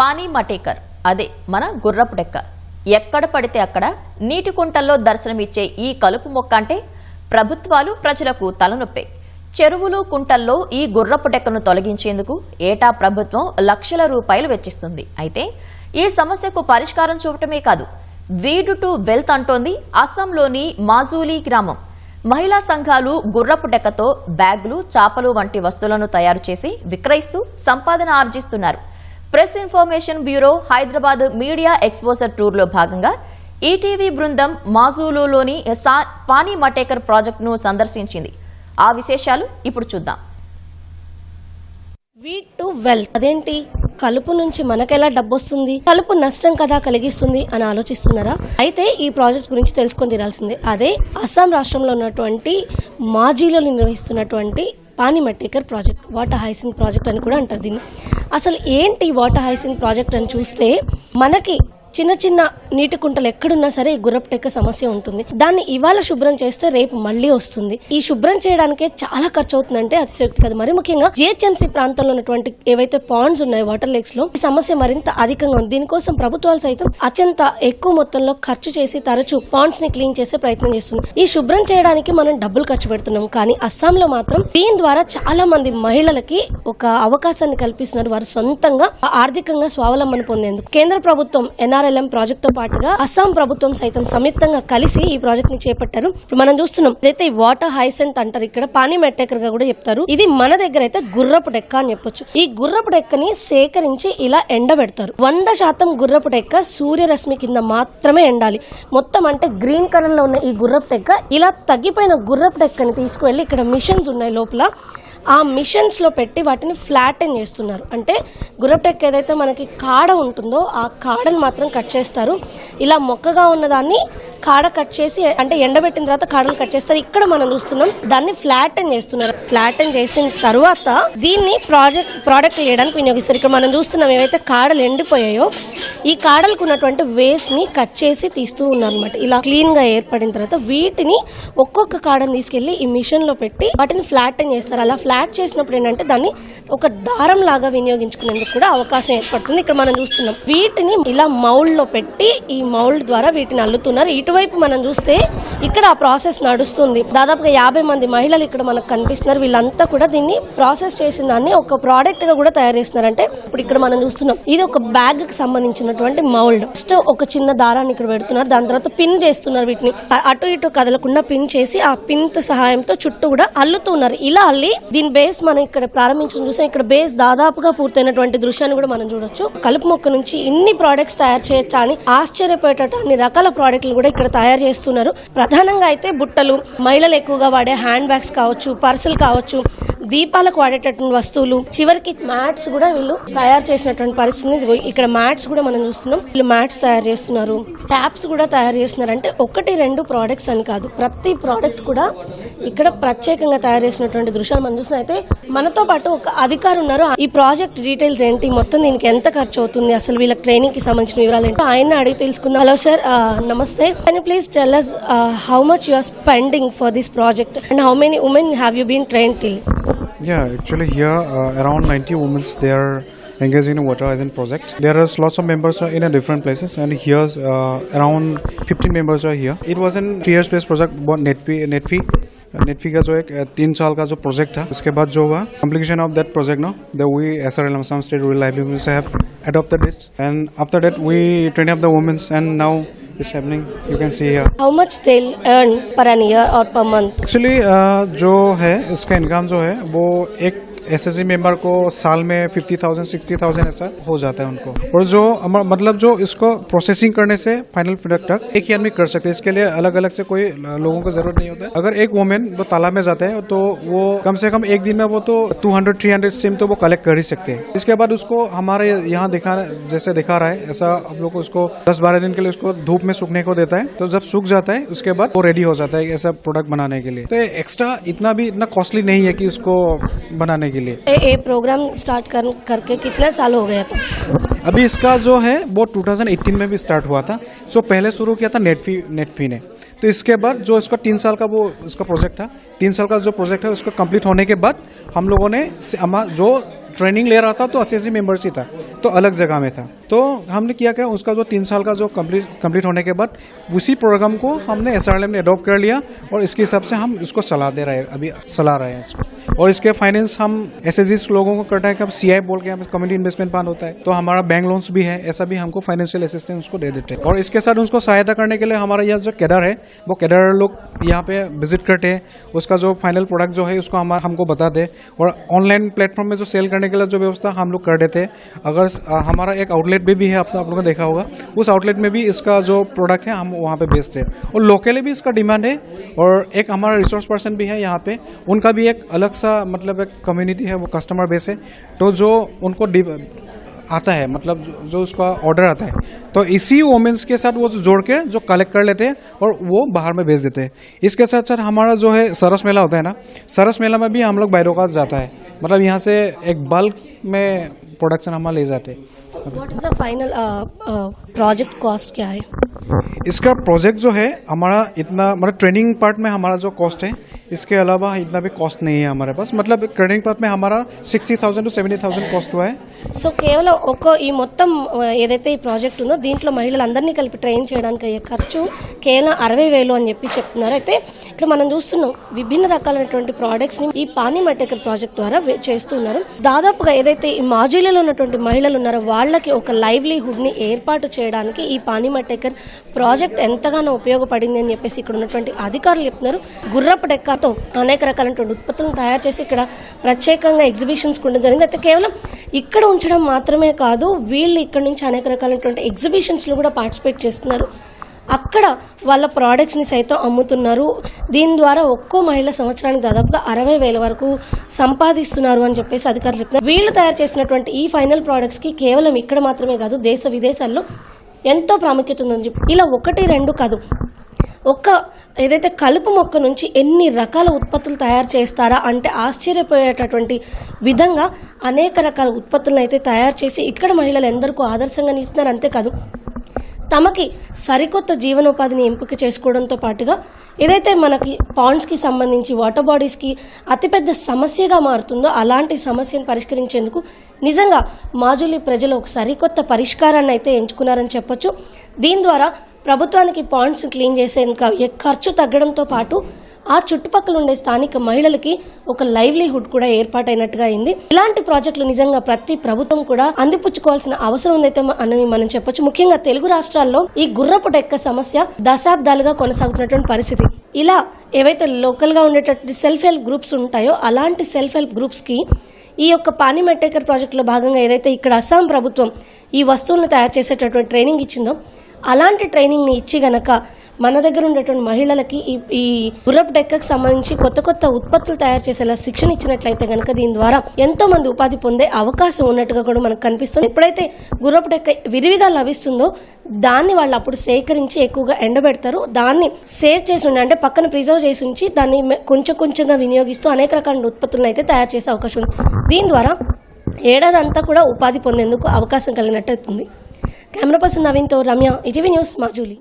పానీ మటేకర్ అదే మన గుర్రపు డెక్క. ఎక్కడ పడితే అక్కడ నీటి కుంటల్లో దర్శనమిచ్చే ఈ కలుపు మొక్క అంటే ప్రభుత్వాలు ప్రజలకు తలనొప్పే. చెరువులు కుంటల్లో ఈ గుర్రపు డెక్కను తొలగించేందుకు ఏటా ప్రభుత్వం లక్షల రూపాయలు వెచ్చిస్తుంది. అయితే ఈ సమస్యకు పరిష్కారం చూపటమే కాదు, వీడ్ టు వెల్త్ అంటోంది అస్సాంలోని మాజూలీ గ్రామం. మహిళా సంఘాలు గుర్రపు డెక్కతో బ్యాగులు, చాపలు వంటి వస్తువులను తయారు చేసి విక్రయిస్తూ సంపాదన ఆర్జిస్తున్నారు. Press information bureau Hyderabad media exposure టూర్లో భాగంగా ఈటీవీ బృందం మాజూలులోని పానీ మటేకర్ ప్రాజెక్టును సందర్శించింది. ఆ విశేషాలు ఇప్పుడు చూద్దాం. వీడ్ టు వెల్త్ అదేంటి? కలుపు నుంచి మనకెలా డబ్బు వస్తుంది, కలుపు నష్టం కదా కలిగిస్తుంది అని ఆలోచిస్తున్నారా? అయితే ఈ ప్రాజెక్ట్ గురించి తెలుసుకొని తీరాల్సిందే. అదే అస్సాం రాష్ట్రంలో ఉన్నటువంటి మాజీలో నిర్వహిస్తున్నటువంటి పానీ మటేకర్ ప్రాజెక్ట్, వాటర్ హైసింగ్ ప్రాజెక్ట్ అని కూడా అంటారు దీన్ని. అసలు ఏంటి వాటర్ హైసింగ్ ప్రాజెక్ట్ అని చూస్తే మనకి చిన్న చిన్న నీటి కుంటలు ఎక్కడున్నా సరే ఈ గుర్రపు డెక్క సమస్య ఉంటుంది. దాన్ని ఇవాళ శుభ్రం చేస్తే రేపు మళ్లీ వస్తుంది. ఈ శుభ్రం చేయడానికే చాలా ఖర్చు అవుతుందంటే అతిశయోక్తి కాదు. మరి ముఖ్యంగా జిహెచ్ఎంసీ ప్రాంతంలో ఉన్నటువంటి ఏవైతే పాండ్స్ ఉన్నాయో వాటర్ లేక్స్ లో ఈ సమస్య మరింత అధికంగా ఉంది. దీనికోసం ప్రభుత్వాలు సైతం అత్యంత ఎక్కువ మొత్తంలో ఖర్చు చేసి తరచూ పాండ్స్ ని క్లీన్ చేసే ప్రయత్నం చేస్తుంది. ఈ శుభ్రం చేయడానికి మనం డబ్బులు ఖర్చు పెడుతున్నాం, కానీ అస్సాంలో మాత్రం దీని ద్వారా చాలా మంది మహిళలకి ఒక అవకాశాన్ని కల్పిస్తున్నారు. వారు సొంతంగా ఆర్థికంగా స్వావలంబన పొందేందుకు కేంద్ర ప్రభుత్వం NRLM ప్రాజెక్ట్ తో పాటుగా అస్సాం ప్రభుత్వం సైతం సంయుక్తంగా కలిసి ఈ ప్రాజెక్ట్ ని చేపట్టారు. ఇప్పుడు మనం చూస్తున్నాం ఇదైతే వాటర్ హైసెంట్ అంటారు, ఇక్కడ పానీ మటేకర్ గా కూడా చెప్తారు. ఇది మన దగ్గర అయితే గుర్రపు డెక్క అని చెప్పొచ్చు. ఈ గుర్రపు డెక్కని సేకరించి ఇలా ఎండబెడతారు. 100% గుర్రపు డెక్క సూర్యరశ్మి కింద మాత్రమే ఎండాలి. మొత్తం అంటే గ్రీన్ కలర్ లో ఉన్న ఈ గుర్రపు డెక్క ఇలా తగ్గిపోయిన గుర్రపు డెక్కని తీసుకువెళ్లి ఇక్కడ మిషన్స్ ఉన్నాయి లోపల, ఆ మిషన్స్ లో పెట్టి వాటిని ఫ్లాటెన్ చేస్తున్నారు. అంటే గుర్రపు డెక్క ఏదైతే మనకి కాడ ఉంటుందో ఆ కాడను మాత్రం కట్ చేస్తారు. ఇలా మొక్కగా ఉన్నదాన్ని కాడ కట్ చేసి, అంటే ఎండబెట్టిన తర్వాత కాడలు కట్ చేస్తారు. ఇక్కడ మనం చూస్తున్నాం దాన్ని ఫ్లాటెన్ చేస్తున్నారు. ఫ్లాటెన్ చేసిన తర్వాత దీన్ని ప్రోడక్ట్ చేయడానికి వినియోగిస్తారు. ఇక్కడ మనం చూస్తున్నాం ఏవైతే కాడలు ఎండిపోయాయో ఈ కాడలకు ఉన్నటువంటి వేస్ట్ ని కట్ చేసి తీస్తూ ఉన్నారు అనమాట. ఇలా క్లీన్ గా ఏర్పడిన తర్వాత వీటిని ఒక్కొక్క కాడని తీసుకెళ్లి ఈ మిషన్ లో పెట్టి వాటిని ఫ్లాటెన్ చేస్తారు. అలా ఫ్లాట్ చేసినప్పుడు ఏంటంటే దాన్ని ఒక దారం లాగా వినియోగించుకునేందుకు కూడా అవకాశం ఏర్పడుతుంది. ఇక్కడ మనం చూస్తున్నాం వీటిని ఇలా మౌల్డ్ లో పెట్టి ఈ మౌల్డ్ ద్వారా వీటిని అల్లుతున్నారు. ఇటువైపు మనం చూస్తే ఇక్కడ ఆ ప్రాసెస్ నడుస్తుంది. దాదాపుగా 50 మంది మహిళలు ఇక్కడ మనకు కనిపిస్తున్నారు. వీళ్ళంతా కూడా దీన్ని ప్రాసెస్ చేసిన దాన్ని ఒక ప్రోడక్ట్ గా కూడా తయారు చేస్తున్నారు. అంటే ఇప్పుడు ఇక్కడ మనం చూస్తున్నాం ఇది ఒక బ్యాగ్ కి సంబంధించినటువంటి మౌల్డ్. ఫస్ట్ ఒక చిన్న దారాన్ని ఇక్కడ పెడుతున్నారు, దాని తర్వాత పిన్ చేస్తున్నారు. వీటిని అటు ఇటు కదలకుండా పిన్ చేసి ఆ పిన్ సహాయంతో చుట్టూ కూడా అల్లుతున్నారు. ఇలా అల్లి దీని బేస్ మనం ఇక్కడ ప్రారంభించిన చూసాం. ఇక్కడ బేస్ దాదాపుగా పూర్తయినటువంటి దృశ్యాన్ని కూడా మనం చూడొచ్చు. కలుపు మొక్క నుంచి ఇన్ని ప్రోడక్ట్స్ తయారు చేయొచ్చా అని ఆశ్చర్యపోయేటట్టు అన్ని రకాల ప్రోడక్ట్లు కూడా ఇక్కడ తయారు చేస్తున్నారు. ప్రధానంగా అయితే బుట్టలు, మహిళలు ఎక్కువగా వాడే హ్యాండ్ బ్యాగ్స్ కావచ్చు, పర్సులు కావచ్చు, దీపాలకు వాడేటటువంటి వస్తువులు, చివరికి మ్యాట్స్ కూడా వీళ్ళు తయారు చేసినటువంటి పరిస్థితి. ఇక్కడ మ్యాట్స్ కూడా మనం చూస్తున్నాం. వీళ్ళు మ్యాట్స్ తయారు చేస్తున్నారు, ట్యాప్స్ కూడా తయారు చేస్తున్నారు. అంటే 1-2 ప్రోడక్ట్స్ అని కాదు, ప్రతి ప్రోడక్ట్ కూడా ఇక్కడ ప్రత్యేకంగా తయారు చేసినటువంటి దృశ్యాలు మనం చూస్తున్నాం. అయితే మనతో పాటు ఒక అధికారి ఉన్నారు. ఈ ప్రాజెక్ట్ డీటెయిల్స్ ఏంటి, మొత్తం దీనికి ఎంత ఖర్చు అవుతుంది, అసలు వీళ్ళకి ట్రైనింగ్ కి సంబంధించిన వివరాలు ఏంటో ఆయన అడిగి తెలుసుకుందాం. హలో సార్, నమస్తే. Can you please tell us how much you are spending for this project and how many women have you been trained till? Yeah, actually here around 90 women they are engaged in a water hygiene project. There are lots of members in a different places, and here's around 15 members are here. It was an 3 years based project. नेटफी का जो एक 3 साल का जो project था, उसके बाद जो हुआ completion of that project no the we SRLM Assam State Rural Livelihood से have adopted this, and after that we train up the women, and now it's happening. You can see here. How much they earn per an year or per month? Actually जो है इसका income जो है वो एक SSG member को साल में 50,000 60,000 ऐसा हो जाता है उनको। और जो मतलब जो इसको प्रोसेसिंग करने से फाइनल प्रोडक्ट तक एक ही आदमी कर सकते हैं। इसके लिए अलग अलग से कोई लोगों को जरूरत नहीं होता है। अगर एक वुमेन वो तालाब में जाते हैं तो वो कम से कम एक दिन में वो तो 200-300 सिम तो वो कलेक्ट कर ही सकते हैं। इसके बाद उसको हमारे यहाँ जैसे दिखा रहा है ऐसा आप लोग को उसको 10-12 दिन के लिए उसको धूप में सूखने को देता है। तो जब सूख जाता है उसके बाद वो रेडी हो जाता है ऐसा प्रोडक्ट बनाने के लिए। तो एक्स्ट्रा इतना कॉस्टली नहीं है कि इसको बनाने के लिए। ये प्रोग्राम स्टार्ट करके कितने साल हो गया था? अभी इसका जो है वो 2018 में भी स्टार्ट हुआ था। सो पहले शुरू किया था नेटफी ने। तो इसके बाद जो इसका 3 साल का वो इसका प्रोजेक्ट था, 3 साल का जो प्रोजेक्ट है उसको कंप्लीट होने के बाद हम लोगों ने जो ट्रेनिंग ले रहा था तो एसएसजी मेंबर्स ही था, तो अलग जगह में था। तो हमने किया क्या, उसका जो 3 साल का जो कंप्लीट होने के बाद उसी प्रोग्राम को हमने एसआरएम ने अडॉप्ट कर लिया और इसके हिसाब से हम इसको चला रहे हैं इसको। और इसके फाइनेंस हम एसएसजी लोगों को करते हैं कि सीआई बोल के कम्युनिटी इन्वेस्टमेंट फंड होता है, तो हमारा बैंक लोन्स भी है, ऐसा भी हमको फाइनेंशियल असिस्टेंस उसको दे देते हैं। और इसके साथ उसको सहायता करने के लिए हमारा यह जो कैडर है वो कैडर लोग यहाँ पे विजिट करते हैं, उसका जो फाइनल प्रोडक्ट जो है उसको हमको बता दे, और ऑनलाइन प्लेटफॉर्म में जो सेल करने के लिए जो व्यवस्था हम लोग कर देते हैं। अगर हमारा एक आउटलेट भी है, आप लोगों ने देखा होगा, उस आउटलेट में भी इसका जो प्रोडक्ट है हम वहाँ पे बेचते हैं, और लोकली भी इसका डिमांड है। और एक हमारा रिसोर्स पर्सन भी है यहाँ पे, उनका भी एक अलग सा मतलब एक कम्युनिटी है, वो कस्टमर बेस है, तो जो उनको आता है, मतलब जो उसका ऑर्डर आता है, तो इसी वोमेंस के साथ वो जोड़ के जो कलेक्ट कर लेते हैं और वो बाहर में भेज देते हैं। इसके साथ साथ हमारा जो है सरस मेला होता है ना, सरस मेला में भी हम लोग बैरोकात जाता है, मतलब यहाँ से एक बल्क में प्रोडक्शन हम ले जाते हैं। What is the final project cost क्या है? इसका प्रोजेक्ट जो है हमारा इतना, मतलब ट्रेनिंग पार्ट में हमारा जो कॉस्ट है, इसके अलावा इतना भी कॉस्ट नहीं है हमारे पास, मतलब ट्रेनिंग पार्ट में हमारा 60,000 to 70,000 కాస్ట్ हुआ है। సో కేవలం ఈ మొత్తం ఏదైతే ఈ ప్రాజెక్ట్ ఉందో దీంట్లో మహిళలందరినీ కలిపి ట్రైన్ చేయడానికి అయ్యే ఖర్చు కేవలం 60,000 అని చెప్పి చెప్తున్నారు. అయితే ఇక్కడ మనం చూస్తున్నాం విభిన్న రకాలైనటువంటి ప్రోడక్ట్స్ ని ఈ పానీ మట్టేకర్ ప్రాజెక్ట్ ద్వారా చేస్తున్నారు. దాదాపుగా ఏదైతే ఈ మాజీలలో ఉన్నటువంటి మహిళలు ఉన్నారో వాళ్ళకి ఒక లైవ్లీహుడ్ ని ఏర్పాటు చేయడానికి ఈ పానీ మట్టేకర్ ప్రాజెక్ట్ ఎంతగానో ఉపయోగపడింది అని చెప్పేసి ఇక్కడ ఉన్నటువంటి అధికారులు చెప్తున్నారు. గుర్రపు డెక్కతో అనేక రకాలైనటువంటి ఉత్పత్తులను తయారు చేసి ఇక్కడ ప్రత్యేకంగా ఎగ్జిబిషన్స్ కూడా జరిగింది. అయితే కేవలం ఇక్కడ ఉంచడం మాత్రమే కాదు, వీళ్ళు ఇక్కడ నుంచి అనేక రకాలైనటువంటి ఎగ్జిబిషన్స్ లో కూడా పార్టిసిపేట్ చేస్తున్నారు. అక్కడ వాళ్ళ ప్రోడక్ట్స్ ని సైతం అమ్ముతున్నారు. దీని ద్వారా ఒక్కో మహిళ సంవత్సరానికి దాదాపుగా 60,000 వరకు సంపాదిస్తున్నారు అని చెప్పేసి అధికారులు చెప్తున్నారు. వీళ్ళు తయారు చేసినటువంటి ఈ ఫైనల్ ప్రోడక్ట్స్ కి కేవలం ఇక్కడ మాత్రమే కాదు, దేశ విదేశాల్లో ఎంతో ప్రాముఖ్యత ఉందని చెప్పి ఇలా 1-2 కాదు, ఏదైతే కలుపు మొక్క నుంచి ఎన్ని రకాల ఉత్పత్తులు తయారు చేస్తారా అంటే ఆశ్చర్యపోయేటటువంటి విధంగా అనేక రకాల ఉత్పత్తులను అయితే తయారు చేసి ఇక్కడ మహిళలు ఎందరికో ఆదర్శంగా నిలుస్తున్నారు. అంతేకాదు తమకి సరికొత్త జీవనోపాధిని ఎంపిక చేసుకోవడంతో పాటుగా ఏదైతే మనకి పాండ్స్కి సంబంధించి వాటర్ బాడీస్కి అతిపెద్ద సమస్యగా మారుతుందో అలాంటి సమస్యను పరిష్కరించేందుకు నిజంగా మాజులి ప్రజలు ఒక సరికొత్త పరిష్కారాన్ని అయితే ఎంచుకున్నారని చెప్పొచ్చు. దీని ద్వారా ప్రభుత్వానికి పాండ్స్ క్లీన్ చేసే ఖర్చు తగ్గడంతో పాటు ఆ చుట్టుపక్కల ఉండే స్థానిక మహిళలకి ఒక లైవ్లీహుడ్ కూడా ఏర్పాటైనట్టుగా అయింది. ఇలాంటి ప్రాజెక్టులు నిజంగా ప్రతి ప్రభుత్వం కూడా అందిపుచ్చుకోవాల్సిన అవసరం ఉందైతే అని మనం చెప్పొచ్చు. ముఖ్యంగా తెలుగు రాష్ట్రాల్లో ఈ గుర్రపు డెక్క సమస్య దశాబ్దాలుగా కొనసాగుతున్నటువంటి పరిస్థితి. ఇలా ఏవైతే లోకల్ గా ఉండేటటువంటి సెల్ఫ్ హెల్ప్ గ్రూప్స్ ఉంటాయో అలాంటి సెల్ఫ్ హెల్ప్ గ్రూప్స్ కి ఈ యొక్క పానీ మట్టేకర్ ప్రాజెక్టులో భాగంగా ఏదైతే ఇక్కడ అస్సాం ప్రభుత్వం ఈ వస్తువులను తయారు చేసేటటువంటి ట్రైనింగ్ ఇచ్చిందో అలాంటి ట్రైనింగ్ ని ఇచ్చి గనక మన దగ్గర ఉండేటువంటి మహిళలకి ఈ గుర్రపు డెక్కకు సంబంధించి కొత్త ఉత్పత్తులు తయారు చేసేలా శిక్షణ ఇచ్చినట్లయితే గనక దీని ద్వారా ఎంతో మంది ఉపాధి పొందే అవకాశం ఉన్నట్టుగా కూడా మనకు కనిపిస్తుంది. ఎప్పుడైతే గుర్రపు డెక్క విరివిగా లభిస్తుందో దాన్ని వాళ్ళు అప్పుడు సేకరించి ఎక్కువగా ఎండబెడతారు. దాన్ని సేవ్ చేసి ఉండి అంటే పక్కన ప్రిజర్వ్ చేసి ఉంచి దాన్ని కొంచెంగా వినియోగిస్తూ అనేక రకాల ఉత్పత్తులను అయితే తయారు చేసే అవకాశం ఉంది. దీని ద్వారా ఏడాది అంతా కూడా ఉపాధి పొందేందుకు అవకాశం కలిగినట్టు అవుతుంది. కెమెరా పర్సన్ నవీన్తో రమ్య, ఈటీవీ న్యూస్, మాజులి.